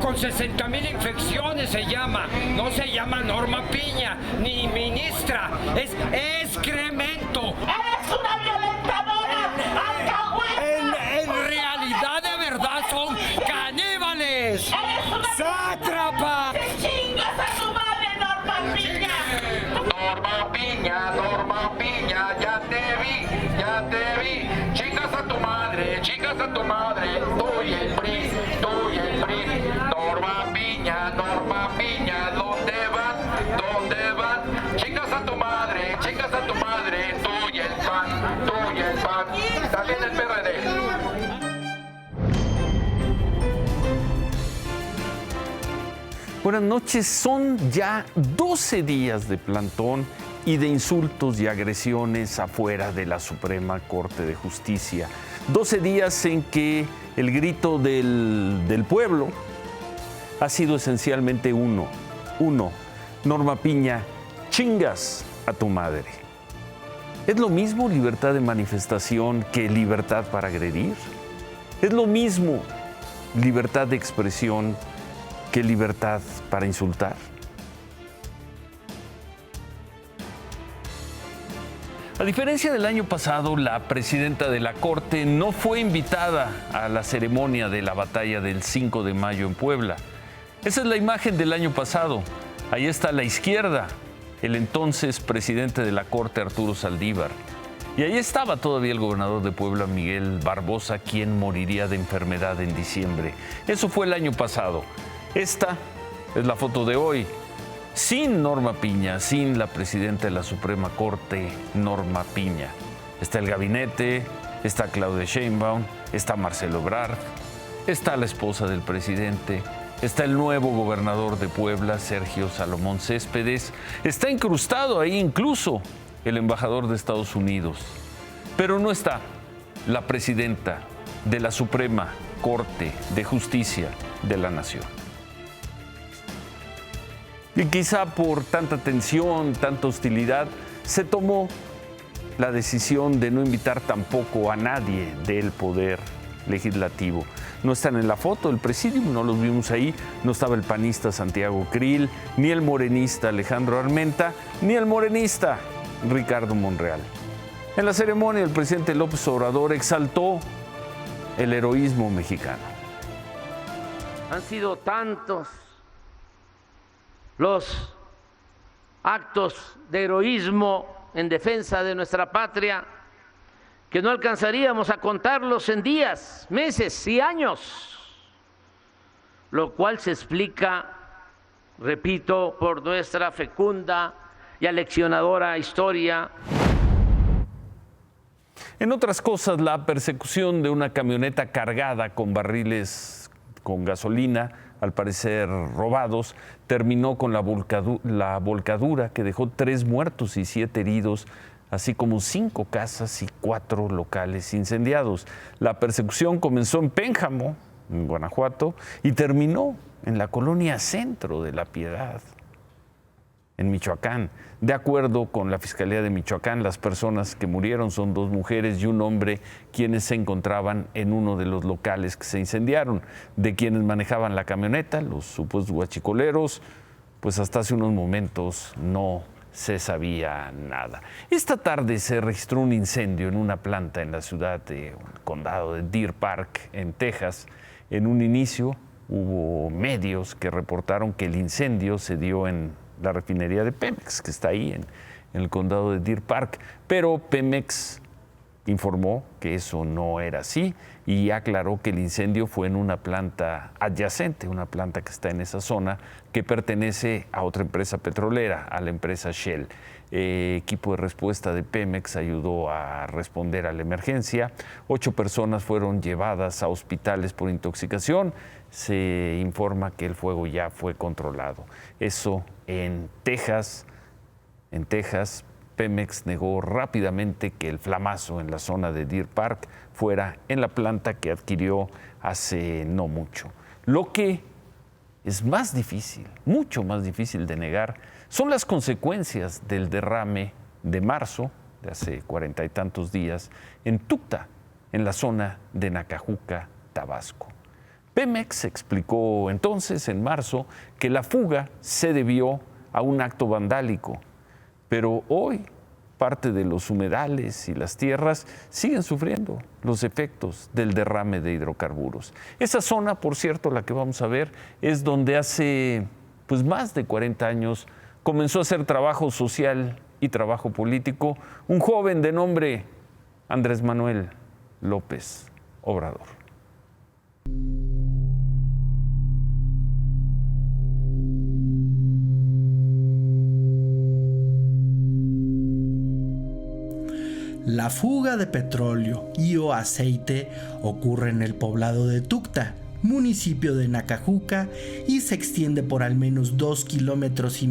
con 60,000 infecciones se llama. No se llama Norma Piña, ni ministra. Es excremento. ¡Eres una violentadora! ¡Alcahueta! En realidad, de verdad, son caníbales. ¡Eres una ¡Sátrapa! ¡Te chingas a tu madre, Norma Piña! Norma Piña, ya te vi. Chingas a tu madre, tú y el PRI. Norma Piña, ¿dónde van? Chingas a tu madre, tú y el PAN. También el PRD. Buenas noches, son ya 12 días de plantón y de insultos y agresiones afuera de la Suprema Corte de Justicia. 12 días en que el grito del pueblo ha sido esencialmente uno. Norma Piña, chingas a tu madre. ¿Es lo mismo libertad de manifestación que libertad para agredir? ¿Es lo mismo libertad de expresión que libertad para insultar? A diferencia del año pasado, la presidenta de la Corte no fue invitada a la ceremonia de la batalla del 5 de mayo en Puebla. Esa es la imagen del año pasado. Ahí está a la izquierda el entonces presidente de la Corte, Arturo Saldívar. Y ahí estaba todavía el gobernador de Puebla, Miguel Barbosa, quien moriría de enfermedad en diciembre. Eso fue el año pasado. Esta es la foto de hoy. Sin Norma Piña, sin la presidenta de la Suprema Corte, Norma Piña. Está el gabinete, está Claudia Sheinbaum, está Marcelo Ebrard, está la esposa del presidente, está el nuevo gobernador de Puebla, Sergio Salomón Céspedes, está incrustado ahí incluso el embajador de Estados Unidos. Pero no está la presidenta de la Suprema Corte de Justicia de la Nación. Y quizá por tanta tensión, tanta hostilidad, se tomó la decisión de no invitar tampoco a nadie del Poder Legislativo. No están en la foto el presidium, no los vimos ahí, no estaba el panista Santiago Krill, ni el morenista Alejandro Armenta, ni el morenista Ricardo Monreal. En la ceremonia, el presidente López Obrador exaltó el heroísmo mexicano. Han sido tantos los actos de heroísmo en defensa de nuestra patria que no alcanzaríamos a contarlos en días, meses y años, lo cual se explica, repito, por nuestra fecunda y aleccionadora historia. En otras cosas, la persecución de una camioneta cargada con barriles con gasolina, al parecer robados, terminó con la volcadura que dejó 3 muertos y 7 heridos, así como 5 casas y 4 locales incendiados. La persecución comenzó en Pénjamo, en Guanajuato, y terminó en la colonia Centro de La Piedad, en Michoacán. De acuerdo con la Fiscalía de Michoacán, las personas que murieron son 2 mujeres y un hombre, quienes se encontraban en uno de los locales que se incendiaron. De quienes manejaban la camioneta, los supuestos guachicoleros, pues hasta hace unos momentos no se sabía nada. Esta tarde se registró un incendio en una planta en la ciudad del condado de Deer Park, en Texas. En un inicio hubo medios que reportaron que el incendio se dio en la refinería de Pemex, que está ahí en el condado de Deer Park, pero Pemex informó que eso no era así y aclaró que el incendio fue en una planta adyacente, una planta que está en esa zona que pertenece a otra empresa petrolera, a la empresa Shell. Equipo de respuesta de Pemex ayudó a responder a la emergencia. 8 personas fueron llevadas a hospitales por intoxicación. Se informa que el fuego ya fue controlado. Eso en Texas. En Texas, Pemex negó rápidamente que el flamazo en la zona de Deer Park fuera en la planta que adquirió hace no mucho. Lo que es más difícil, mucho más difícil de negar, son las consecuencias del derrame de marzo, de hace 40 y tantos días, en Tuxtla, en la zona de Nacajuca, Tabasco. Pemex explicó entonces, en marzo, que la fuga se debió a un acto vandálico, pero hoy parte de los humedales y las tierras siguen sufriendo los efectos del derrame de hidrocarburos. Esa zona, por cierto, la que vamos a ver, es donde hace más de 40 años comenzó a hacer trabajo social y trabajo político un joven de nombre Andrés Manuel López Obrador. La fuga de petróleo y o aceite ocurre en el poblado de Tucta, municipio de Nacajuca, y se extiende por al menos 2,5 kilómetros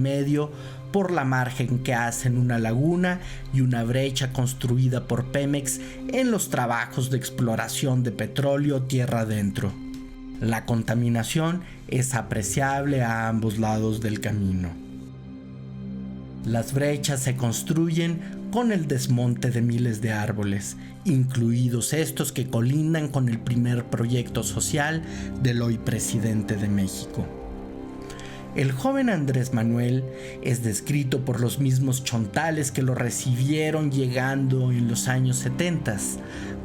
por la margen que hacen una laguna y una brecha construida por Pemex en los trabajos de exploración de petróleo tierra adentro. La contaminación es apreciable a ambos lados del camino. Las brechas se construyen con el desmonte de miles de árboles, incluidos estos que colindan con el primer proyecto social del hoy presidente de México. El joven Andrés Manuel es descrito por los mismos chontales que lo recibieron llegando en los años 70,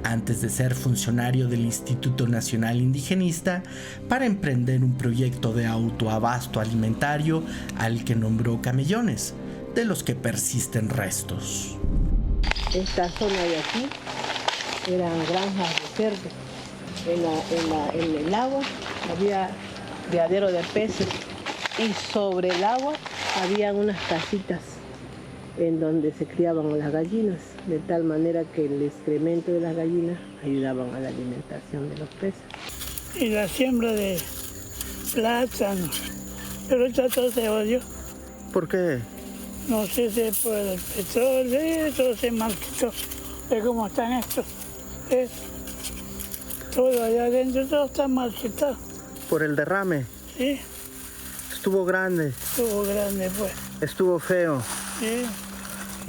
antes de ser funcionario del Instituto Nacional Indigenista, para emprender un proyecto de autoabasto alimentario al que nombró Camellones, de los que persisten restos. Esta zona de aquí eran granjas de cerdos. En el agua había criadero de peces y sobre el agua había unas casitas en donde se criaban las gallinas, de tal manera que el excremento de las gallinas ayudaban a la alimentación de los peces. Y la siembra de plátanos, pero esto todo se odió. ¿Por qué? No sé si por el petróleo, todo se marchitó. ¿Ves cómo están estos? ¿Ves? Todo allá adentro, todo está marchitado. ¿Por el derrame? Sí. Estuvo grande. Estuvo grande, pues. Estuvo feo. Sí.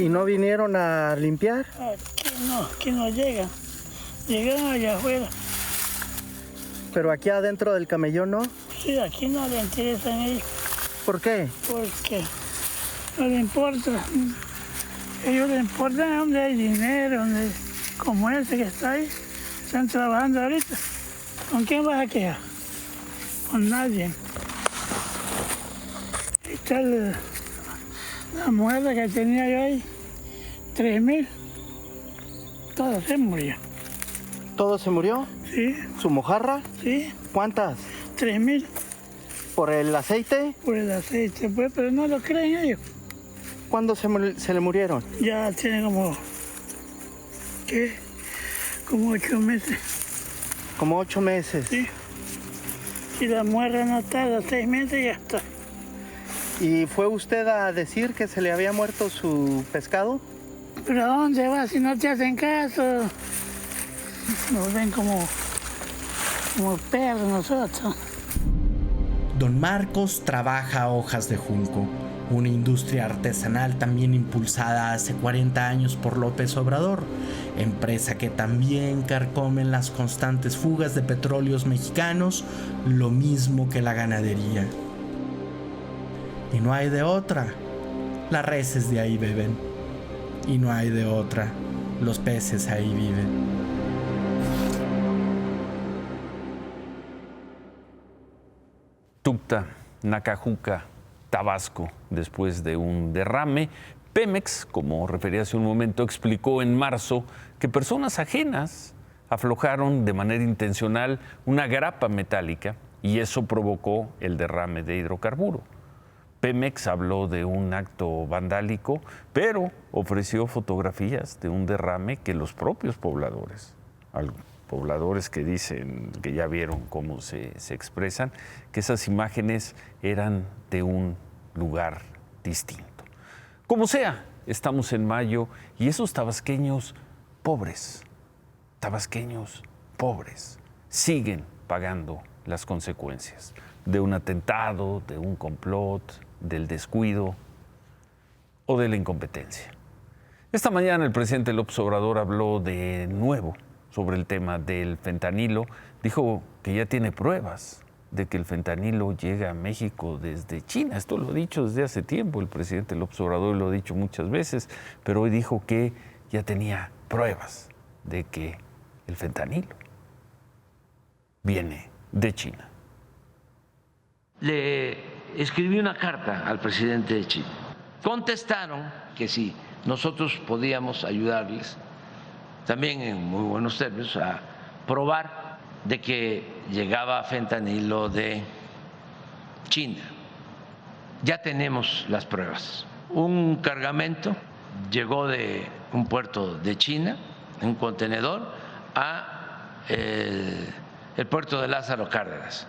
¿Y no vinieron a limpiar? Aquí no llegan. Llegan allá afuera. ¿Pero aquí adentro del camellón no? Sí, aquí no le interesan ellos. ¿Por qué? Porque no le importa. Ellos les importa donde hay dinero, donde, como ese que está ahí. Están trabajando ahorita. ¿Con quién vas a quedar? Con nadie. Está la mujer que tenía yo ahí, 3,000. Todo se murió. ¿Todo se murió? Sí. ¿Su mojarra? Sí. ¿Cuántas? 3,000. ¿Por el aceite? Por el aceite, pues, pero no lo creen ellos. ¿Cuándo se le murieron? Ya tiene como, ¿qué? Como 8 meses. Como 8 meses. Sí. Si la muerra no tarda 6 meses, ya está. ¿Y fue usted a decir que se le había muerto su pescado? ¿Pero a dónde vas si no te hacen caso? Nos ven como perros nosotros. Don Marcos trabaja hojas de junco, una industria artesanal también impulsada hace 40 años por López Obrador, empresa que también carcomen las constantes fugas de petróleos mexicanos, lo mismo que la ganadería. Y no hay de otra, las reses de ahí beben. Y no hay de otra, los peces ahí viven. Tucta, Nacajuca, Tabasco, después de un derrame. Pemex, como refería hace un momento, explicó en marzo que personas ajenas aflojaron de manera intencional una grapa metálica y eso provocó el derrame de hidrocarburo. Pemex habló de un acto vandálico, pero ofreció fotografías de un derrame que los propios pobladores, pobladores que dicen que ya vieron cómo se expresan, que esas imágenes eran de un lugar distinto. Como sea, estamos en mayo y esos tabasqueños pobres, siguen pagando las consecuencias de un atentado, de un complot, del descuido o de la incompetencia. Esta mañana el presidente López Obrador habló de nuevo sobre el tema del fentanilo. Dijo que ya tiene pruebas de que el fentanilo llega a México desde China. Esto lo ha dicho desde hace tiempo el presidente López Obrador, lo ha dicho muchas veces, pero hoy dijo que ya tenía pruebas de que el fentanilo viene de China. Le escribí una carta al presidente de China. Contestaron que sí, nosotros podíamos ayudarles, también en muy buenos términos, a probar de que llegaba fentanilo de China. Ya tenemos las pruebas. Un cargamento llegó de un puerto de China, un contenedor, a el puerto de Lázaro Cárdenas.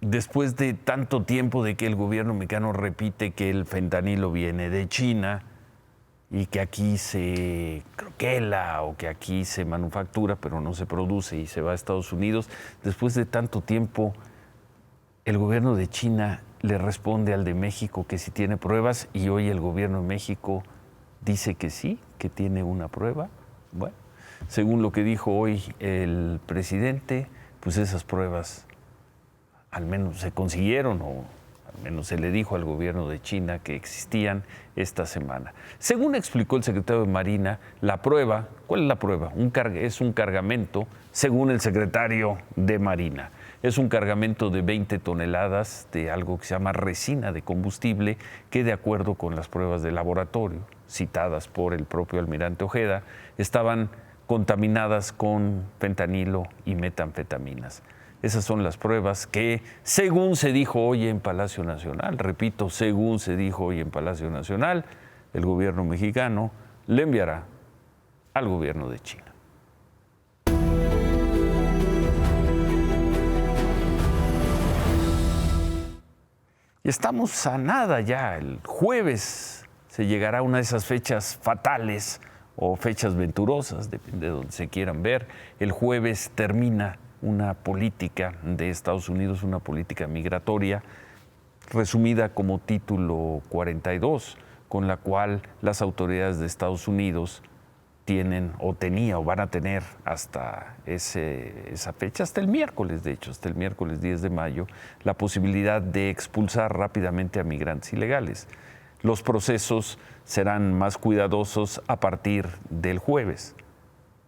Después de tanto tiempo de que el gobierno mexicano repite que el fentanilo viene de China y que aquí se croquela o que aquí se manufactura, pero no se produce y se va a Estados Unidos, después de tanto tiempo, el gobierno de China le responde al de México que sí tiene pruebas y hoy el gobierno de México dice que sí, que tiene una prueba. Bueno, según lo que dijo hoy el presidente, pues esas pruebas al menos se consiguieron o al menos se le dijo al gobierno de China que existían esta semana. Según explicó el secretario de Marina, la prueba, ¿cuál es la prueba? Es un cargamento, según el secretario de Marina. Es un cargamento de 20 toneladas de algo que se llama resina de combustible que, de acuerdo con las pruebas de laboratorio citadas por el propio almirante Ojeda, estaban contaminadas con fentanilo y metanfetaminas. Esas son las pruebas que, según se dijo hoy en Palacio Nacional, repito, según se dijo hoy en Palacio Nacional, el gobierno mexicano le enviará al gobierno de China. Y estamos a nada ya. El jueves se llegará a una de esas fechas fatales o fechas venturosas, depende de donde se quieran ver. El jueves termina una política de Estados Unidos, una política migratoria, resumida como Título 42, con la cual las autoridades de Estados Unidos tienen o van a tener hasta esa fecha, hasta el miércoles, de hecho, hasta el miércoles 10 de mayo, la posibilidad de expulsar rápidamente a migrantes ilegales. Los procesos serán más cuidadosos a partir del jueves,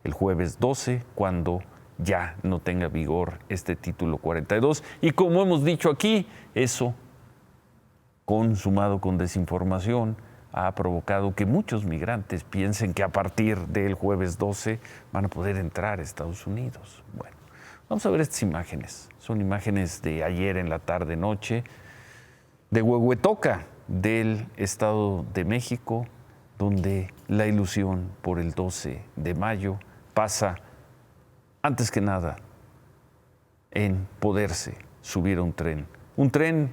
el jueves 12, cuando ya no tenga vigor este Título 42. Y como hemos dicho aquí, eso, consumado con desinformación, ha provocado que muchos migrantes piensen que a partir del jueves 12 van a poder entrar a Estados Unidos. Bueno, vamos a ver estas imágenes. Son imágenes de ayer en la tarde-noche, de Huehuetoca, del Estado de México, donde la ilusión por el 12 de mayo pasa antes que nada en poderse subir a un tren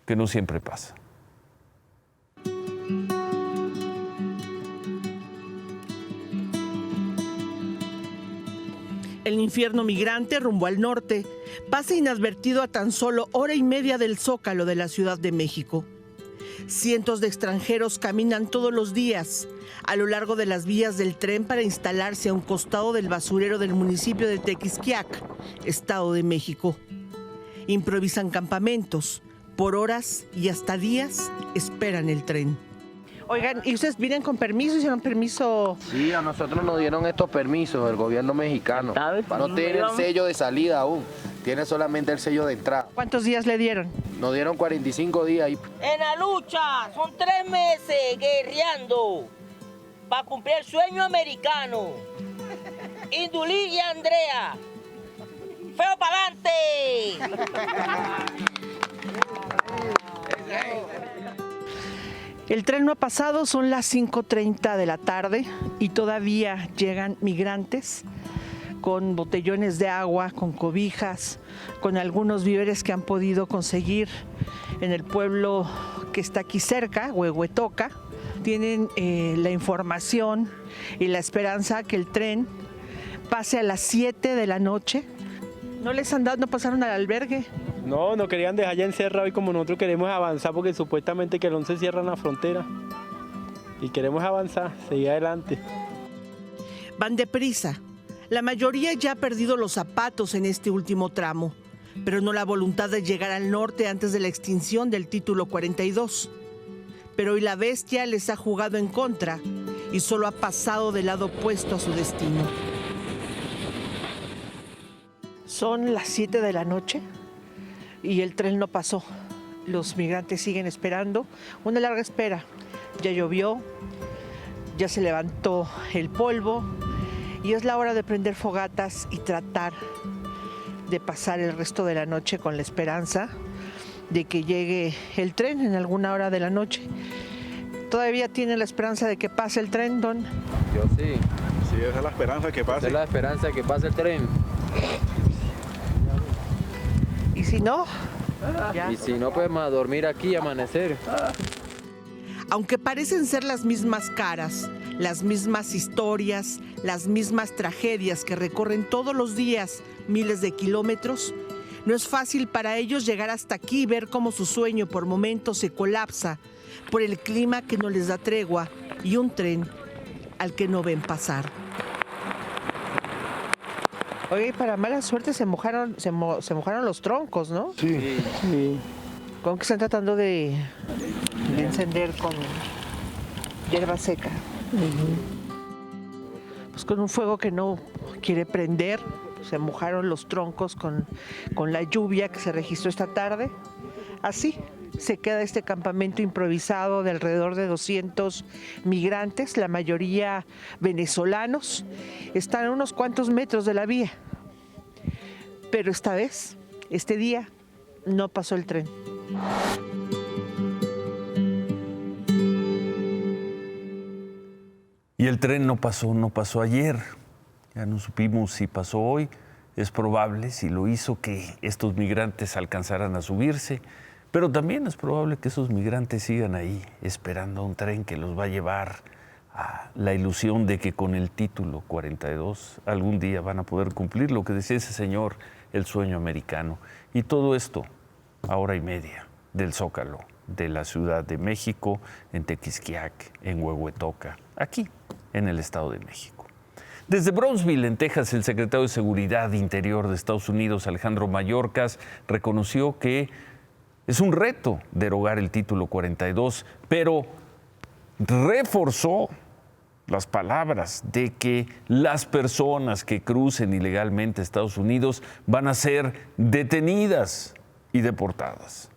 que no siempre pasa. El infierno migrante rumbo al norte pasa inadvertido a tan solo hora y media del Zócalo de la Ciudad de México. Cientos de extranjeros caminan todos los días a lo largo de las vías del tren para instalarse a un costado del basurero del municipio de Tequisquiac, Estado de México. Improvisan campamentos, por horas y hasta días esperan el tren. Oigan, ¿y ustedes vienen con permiso? ¿Hicieron permiso? Sí, a nosotros nos dieron estos permisos, el gobierno mexicano. No tiene el sello de salida aún, tiene solamente el sello de entrada. ¿Cuántos días le dieron? Nos dieron 45 días. En la lucha, son 3 meses guerreando para cumplir el sueño americano. Indulí y Andrea, feo pa'lante. El tren no ha pasado, son las 5:30 de la tarde y todavía llegan migrantes con botellones de agua, con cobijas, con algunos víveres que han podido conseguir en el pueblo que está aquí cerca, Huehuetoca. Tienen la información y la esperanza que el tren pase a las 7 de la noche. ¿No les han dado, no pasaron al albergue? No, nos querían dejar ya encerrado y como nosotros queremos avanzar porque supuestamente que el 11 cierran la frontera y queremos avanzar, seguir adelante. Van deprisa. La mayoría ya ha perdido los zapatos en este último tramo, pero no la voluntad de llegar al norte antes de la extinción del título 42. Pero hoy la bestia les ha jugado en contra y solo ha pasado del lado opuesto a su destino. Son las 7 de la noche y el tren no pasó. Los migrantes siguen esperando, una larga espera. Ya llovió, ya se levantó el polvo y es la hora de prender fogatas y tratar de pasar el resto de la noche con la esperanza de que llegue el tren en alguna hora de la noche. ¿Todavía tiene la esperanza de que pase el tren, Don? Yo sí. Sí, esa es la esperanza que pase. Esa es la esperanza de que pase el tren. ¿Y si no? Y si no, pues a dormir aquí y amanecer. Aunque parecen ser las mismas caras, las mismas historias, las mismas tragedias que recorren todos los días miles de kilómetros, no es fácil para ellos llegar hasta aquí y ver cómo su sueño por momentos se colapsa por el clima que no les da tregua y un tren al que no ven pasar. Oye, para mala suerte se mojaron los troncos, ¿no? Sí. ¿Cómo que están tratando de encender con hierba seca? Pues con un fuego que no quiere prender. Se mojaron los troncos con la lluvia que se registró esta tarde. Así se queda este campamento improvisado de alrededor de 200 migrantes, la mayoría venezolanos. Están a unos cuantos metros de la vía. Pero esta vez, este día, no pasó el tren. Y el tren no pasó ayer. Ya no supimos si pasó hoy. Es probable, si lo hizo, que estos migrantes alcanzaran a subirse. Pero también es probable que esos migrantes sigan ahí, esperando a un tren que los va a llevar a la ilusión de que con el título 42 algún día van a poder cumplir lo que decía ese señor, el sueño americano. Y todo esto a hora y media del Zócalo, de la Ciudad de México, en Tequisquiac, en Huehuetoca, aquí en el Estado de México. Desde Brownsville, en Texas, el secretario de Seguridad Interior de Estados Unidos, Alejandro Mayorkas, reconoció que es un reto derogar el título 42, pero reforzó las palabras de que las personas que crucen ilegalmente a Estados Unidos van a ser detenidas y deportadas.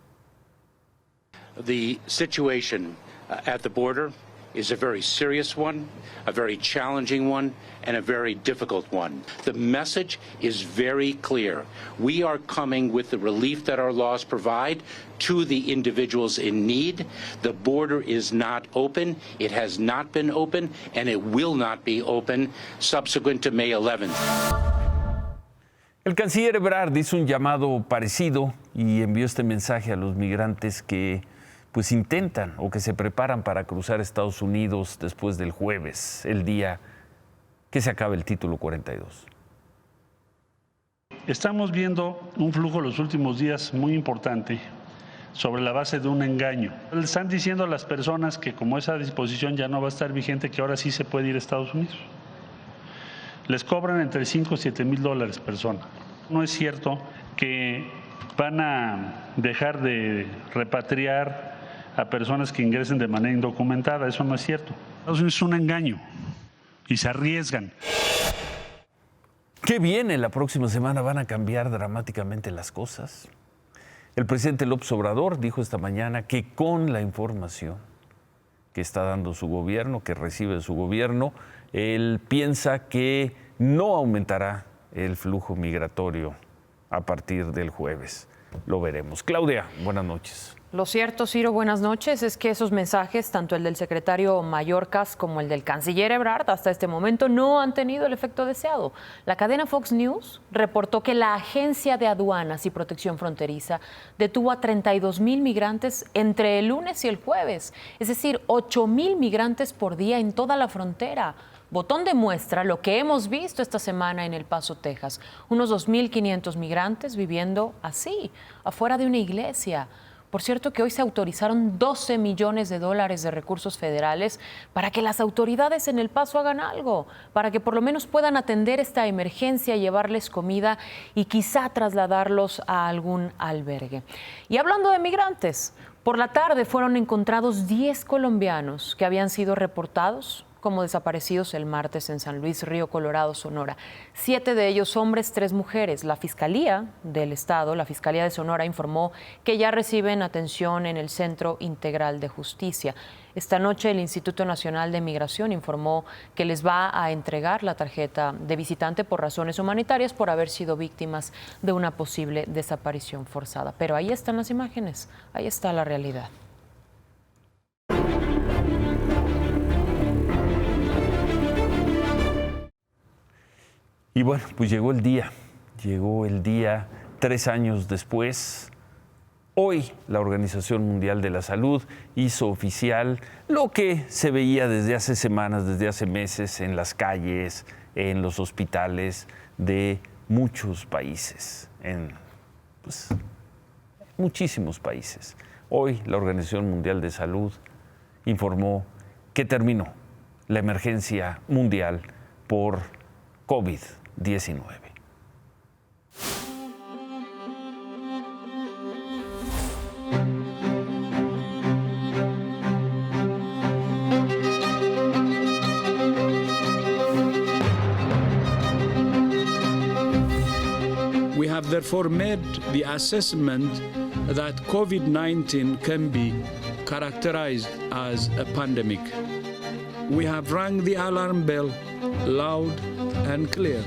The situation at the border is a very serious one, a very challenging one, and a very difficult one. The message is very clear. We are coming with the relief that our laws provide to the individuals in need. The border is not open. It has not been open, and it will not be open subsequent to May 11th. El canciller Ebrard hizo un llamado parecido y envió este mensaje a los migrantes que pues intentan o que se preparan para cruzar Estados Unidos después del jueves, el día que se acabe el título 42. Estamos viendo un flujo los últimos días muy importante sobre la base de un engaño. Le están diciendo a las personas que como esa disposición ya no va a estar vigente, que ahora sí se puede ir a Estados Unidos. Les cobran entre 5 y 7 mil dólares persona. No es cierto que van a dejar de repatriar a personas que ingresen de manera indocumentada. Eso no es cierto. Eso es un engaño y se arriesgan. ¿Qué viene? La próxima semana van a cambiar dramáticamente las cosas. El presidente López Obrador dijo esta mañana que con la información que está dando su gobierno, que recibe de su gobierno, él piensa que no aumentará el flujo migratorio a partir del jueves. Lo veremos. Claudia, buenas noches. Lo cierto, Ciro, buenas noches, es que esos mensajes, tanto el del secretario Mayorkas como el del canciller Ebrard, hasta este momento no han tenido el efecto deseado. La cadena Fox News reportó que la Agencia de Aduanas y Protección Fronteriza detuvo a 32,000 migrantes entre el lunes y el jueves, es decir, 8,000 migrantes por día en toda la frontera. Botón de muestra lo que hemos visto esta semana en El Paso, Texas. Unos 2,500 migrantes viviendo así, afuera de una iglesia. Por cierto que hoy se autorizaron 12 millones de dólares de recursos federales para que las autoridades en El Paso hagan algo, para que por lo menos puedan atender esta emergencia, llevarles comida y quizá trasladarlos a algún albergue. Y hablando de migrantes, por la tarde fueron encontrados 10 colombianos que habían sido reportados como desaparecidos el martes en San Luis Río Colorado, Sonora. 7 de ellos hombres, 3 mujeres. La Fiscalía del Estado, la Fiscalía de Sonora, informó que ya reciben atención en el Centro Integral de Justicia. Esta noche el Instituto Nacional de Migración informó que les va a entregar la tarjeta de visitante por razones humanitarias por haber sido víctimas de una posible desaparición forzada. Pero ahí están las imágenes, ahí está la realidad. Y bueno, pues llegó el día 3 años después. Hoy la Organización Mundial de la Salud hizo oficial lo que se veía desde hace semanas, desde hace meses en las calles, en los hospitales de muchos países, muchísimos países. Hoy la Organización Mundial de Salud informó que terminó la emergencia mundial por COVID-19. We have therefore made the assessment that COVID-19 can be characterized as a pandemic. We have rung the alarm bell loud and clear.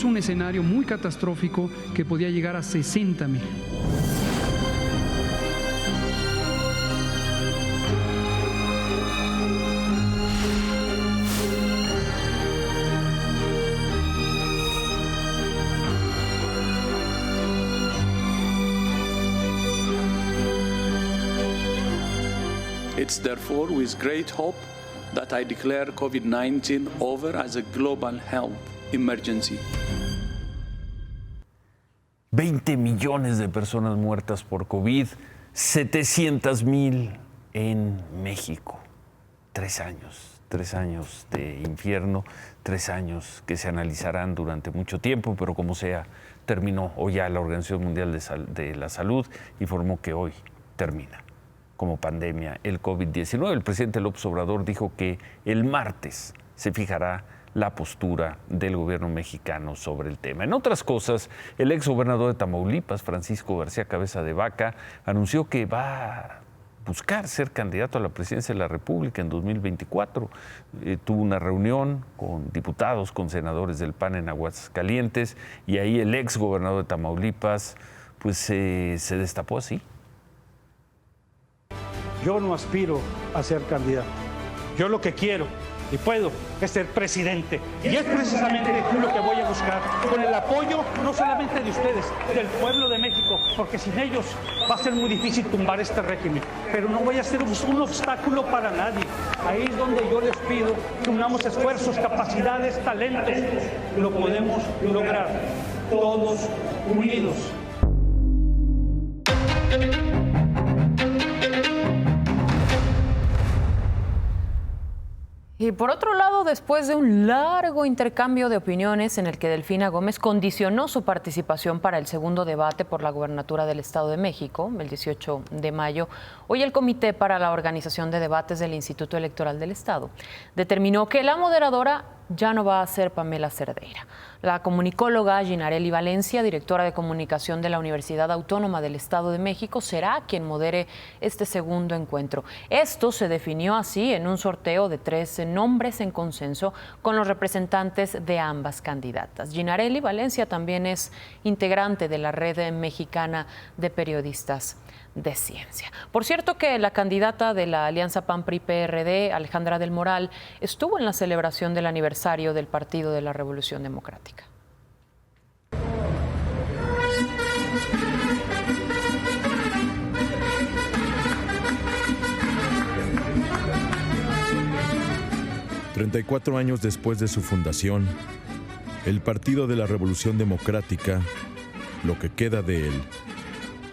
Un escenario muy catastrófico que podía llegar a 60,000. It's therefore with great hope that I declare COVID-19 over as a global health emergency. 20 millones de personas muertas por COVID, 700,000 en México. 3 años de infierno, 3 años que se analizarán durante mucho tiempo, pero como sea, terminó. Hoy ya la Organización Mundial de la Salud informó que hoy termina como pandemia el COVID-19. El presidente López Obrador dijo que el martes se fijará la postura del gobierno mexicano sobre el tema. En otras cosas, el exgobernador de Tamaulipas, Francisco García Cabeza de Vaca, anunció que va a buscar ser candidato a la presidencia de la República en 2024. Tuvo una reunión con diputados, con senadores del PAN en Aguascalientes, y ahí el exgobernador de Tamaulipas pues se destapó así. Yo no aspiro a ser candidato. Yo lo que quiero y puedo es ser presidente. Y es precisamente lo que voy a buscar, con el apoyo no solamente de ustedes, del pueblo de México, porque sin ellos va a ser muy difícil tumbar este régimen. Pero no voy a ser un obstáculo para nadie. Ahí es donde yo les pido que unamos esfuerzos, capacidades, talentos. Lo podemos lograr, todos unidos. Y por otro lado, después de un largo intercambio de opiniones en el que Delfina Gómez condicionó su participación para el segundo debate por la gubernatura del Estado de México, el 18 de mayo, hoy el Comité para la Organización de Debates del Instituto Electoral del Estado determinó que la moderadora ya no va a ser Pamela Cerdeira. La comunicóloga Ginarelli Valencia, directora de comunicación de la Universidad Autónoma del Estado de México, será quien modere este segundo encuentro. Esto se definió así en un sorteo de 3 nombres en consenso con los representantes de ambas candidatas. Ginarelli Valencia también es integrante de la Red Mexicana de Periodistas de Ciencia. Por cierto que la candidata de la alianza PAN-PRI-PRD, Alejandra del Moral, estuvo en la celebración del aniversario del Partido de la Revolución Democrática. ...34 años después de su fundación, el Partido de la Revolución Democrática, lo que queda de él,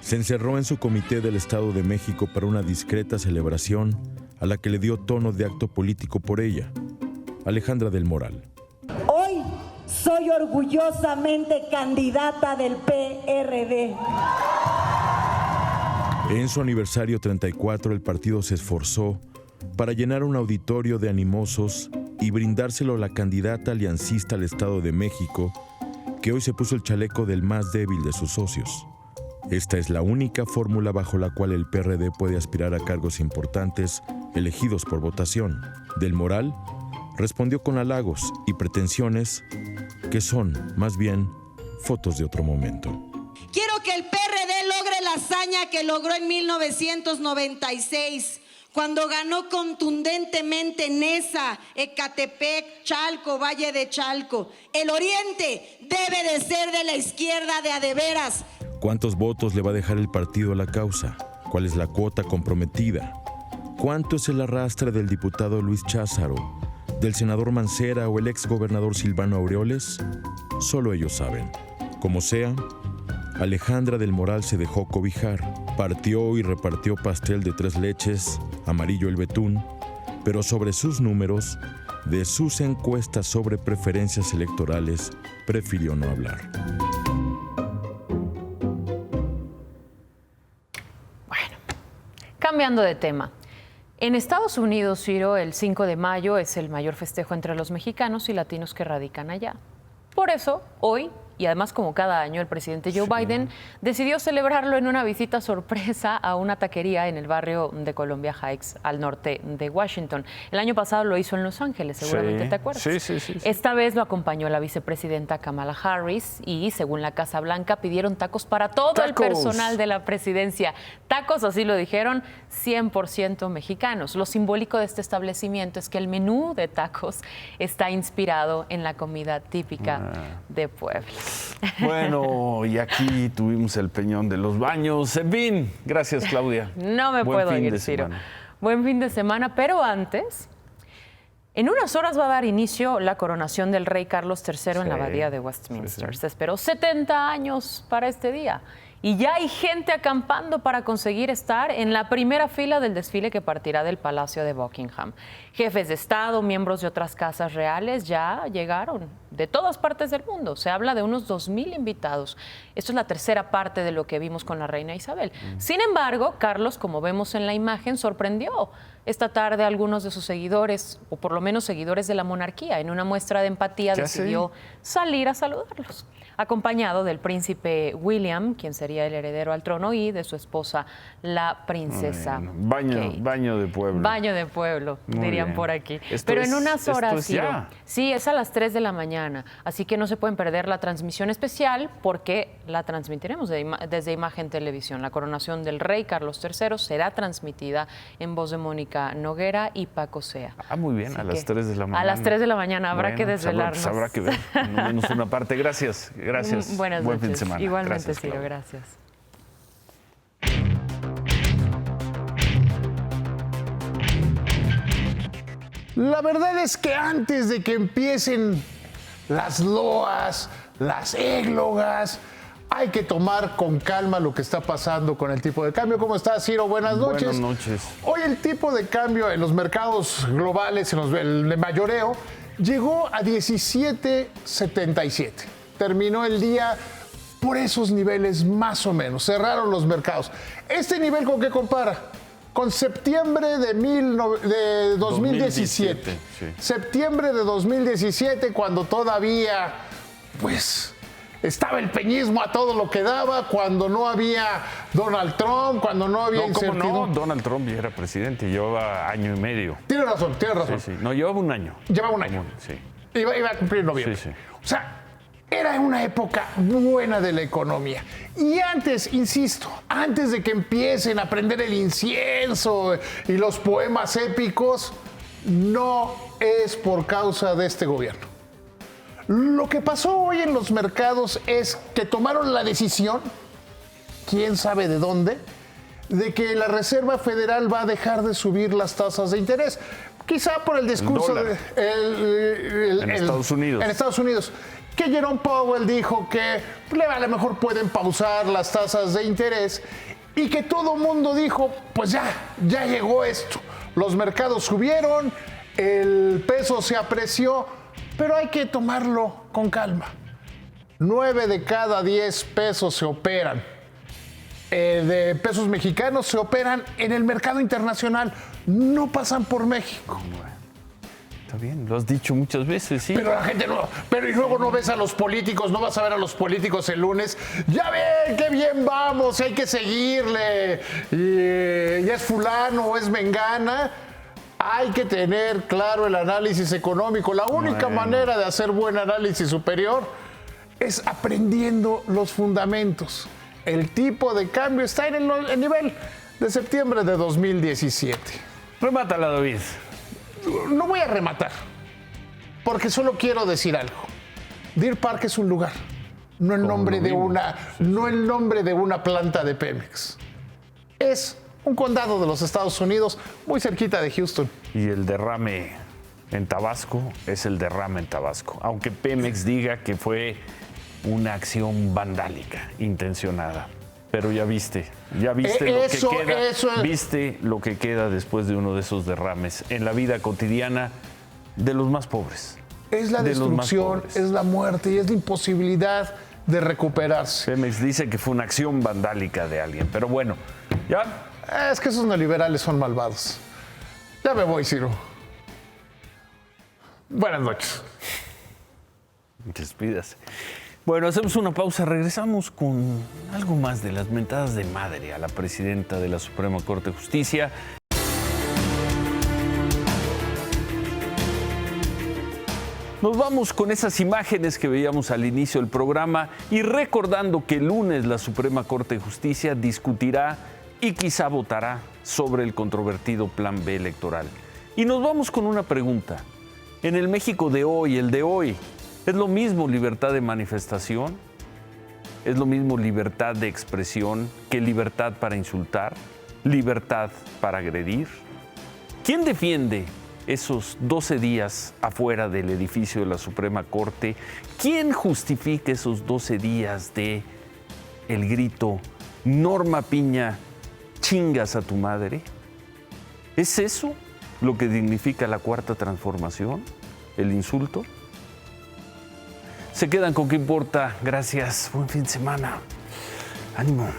se encerró en su comité del Estado de México para una discreta celebración a la que le dio tono de acto político por ella, Alejandra del Moral. Hoy soy orgullosamente candidata del PRD. En su aniversario 34, el partido se esforzó para llenar un auditorio de animosos y brindárselo a la candidata aliancista al Estado de México, que hoy se puso el chaleco del más débil de sus socios. Esta es la única fórmula bajo la cual el PRD puede aspirar a cargos importantes elegidos por votación. Del Moral respondió con halagos y pretensiones que son, más bien, fotos de otro momento. Quiero que el PRD logre la hazaña que logró en 1996, cuando ganó contundentemente Neza, Ecatepec, Chalco, Valle de Chalco. El oriente debe de ser de la izquierda de a de veras. ¿Cuántos votos le va a dejar el partido a la causa? ¿Cuál es la cuota comprometida? ¿Cuánto es el arrastre del diputado Luis Cházaro, del senador Mancera o el exgobernador Silvano Aureoles? Solo ellos saben. Como sea, Alejandra del Moral se dejó cobijar, partió y repartió pastel de 3 leches, amarillo el betún, pero sobre sus números, de sus encuestas sobre preferencias electorales, prefirió no hablar. Bueno, cambiando de tema. En Estados Unidos, Ciro, el 5 de mayo es el mayor festejo entre los mexicanos y latinos que radican allá. Por eso, hoy, y además como cada año, el presidente Joe Biden decidió celebrarlo en una visita sorpresa a una taquería en el barrio de Columbia Heights, al norte de Washington. El año pasado lo hizo en Los Ángeles, seguramente te acuerdas. Sí. Esta vez lo acompañó la vicepresidenta Kamala Harris y, según la Casa Blanca, pidieron tacos para todo el personal de la presidencia. Tacos, así lo dijeron, 100% mexicanos. Lo simbólico de este establecimiento es que el menú de tacos está inspirado en la comida típica de Puebla. Bueno, y aquí tuvimos el Peñón de los Baños. En fin, gracias, Claudia. No me puedo ir, Ciro. Buen fin de semana, pero antes, en unas horas va a dar inicio la coronación del rey Carlos III en la abadía de Westminster. Se esperó 70 años para este día. Y ya hay gente acampando para conseguir estar en la primera fila del desfile que partirá del Palacio de Buckingham. Jefes de Estado, miembros de otras casas reales ya llegaron de todas partes del mundo. Se habla de unos 2,000 invitados. Esto es la tercera parte de lo que vimos con la reina Isabel. Sin embargo, Carlos, como vemos en la imagen, sorprendió esta tarde a algunos de sus seguidores, o por lo menos seguidores de la monarquía. En una muestra de empatía decidió salir a saludarlos, acompañado del príncipe William, quien sería el heredero al trono, y de su esposa, la princesa Kate. Baño de pueblo. Baño de pueblo, Muy dirían bien. por aquí. Esto Pero es- en unas horas, esto es Ciro. ya. Sí, es a las 3 de la mañana, así que no se pueden perder la transmisión especial porque la transmitiremos desde Imagen Televisión. La coronación del rey Carlos III será transmitida en voz de Mónica Noguera y Paco Sea. Muy bien, Así a las que 3 de la mañana. A las 3 de la mañana habrá Bueno, que pues desvelarnos. habrá que ver, no menos una parte. Gracias. Buenas Buen noches. fin de semana. Igualmente, Gracias, Ciro, Claudia. gracias. La verdad es que antes de que empiecen las loas, las églogas, hay que tomar con calma lo que está pasando con el tipo de cambio. ¿Cómo estás, Ciro? Buenas noches. Buenas noches. Hoy el tipo de cambio en los mercados globales, el de mayoreo, llegó a 17.77. Terminó el día por esos niveles más o menos. Cerraron los mercados. ¿Este nivel con qué compara? Con septiembre de 2017. Sí. Septiembre de 2017, cuando todavía, pues, estaba el peñismo a todo lo que daba, cuando no había Donald Trump, cuando no había No, ¿cómo incertidumbre. no? Donald Trump ya era presidente, llevaba año y medio. Tienes razón, tienes razón. Sí. No, llevaba un año. Llevaba un año. Sí. Iba a cumplir en noviembre. Sí. O sea, Era una época buena de la economía. Y antes, insisto, antes de que empiecen a prender el incienso y los poemas épicos, no es por causa de este gobierno. Lo que pasó hoy en los mercados es que tomaron la decisión, quién sabe de dónde, de que la Reserva Federal va a dejar de subir las tasas de interés. Quizá por el discurso en Estados Unidos. En Estados Unidos. Que Jerome Powell dijo que a lo mejor pueden pausar las tasas de interés y que todo el mundo dijo, pues ya llegó esto. Los mercados subieron, el peso se apreció, pero hay que tomarlo con calma. 9 de cada 10 pesos se operan, de pesos mexicanos se operan en el mercado internacional, no pasan por México. Está bien, lo has dicho muchas veces, sí. Pero la gente no, pero y luego no ves a los políticos, no vas a ver a los políticos el lunes. Ya ven, qué bien vamos, hay que seguirle. Y es fulano o es mengana. Hay que tener claro el análisis económico. La única manera de hacer buen análisis superior es aprendiendo los fundamentos. El tipo de cambio está en el nivel de septiembre de 2017. Remátala, David. No voy a rematar, porque solo quiero decir algo. Deer Park es un lugar, no el nombre de una planta de Pemex. Es un condado de los Estados Unidos, muy cerquita de Houston. Y el derrame en Tabasco es el derrame en Tabasco, aunque Pemex diga que fue una acción vandálica, intencionada. Pero ya viste lo que queda. Viste lo que queda después de uno de esos derrames en la vida cotidiana de los más pobres. Es la destrucción, es la muerte y es la imposibilidad de recuperarse. Pemex dice que fue una acción vandálica de alguien, pero bueno, ya. Es que esos neoliberales son malvados. Ya me voy, Ciro. Buenas noches. Despídase. Bueno, hacemos una pausa, regresamos con algo más de las mentadas de madre a la presidenta de la Suprema Corte de Justicia. Nos vamos con esas imágenes que veíamos al inicio del programa y recordando que el lunes la Suprema Corte de Justicia discutirá y quizá votará sobre el controvertido Plan B electoral. Y nos vamos con una pregunta. En el México de hoy, el de hoy, ¿es lo mismo libertad de manifestación? ¿Es lo mismo libertad de expresión que libertad para insultar? ¿Libertad para agredir? ¿Quién defiende esos 12 días afuera del edificio de la Suprema Corte? ¿Quién justifica esos 12 días de el grito Norma Piña, chingas a tu madre? ¿Es eso lo que dignifica la Cuarta Transformación? ¿El insulto? Se quedan con qué importa. Gracias. Buen fin de semana. Ánimo.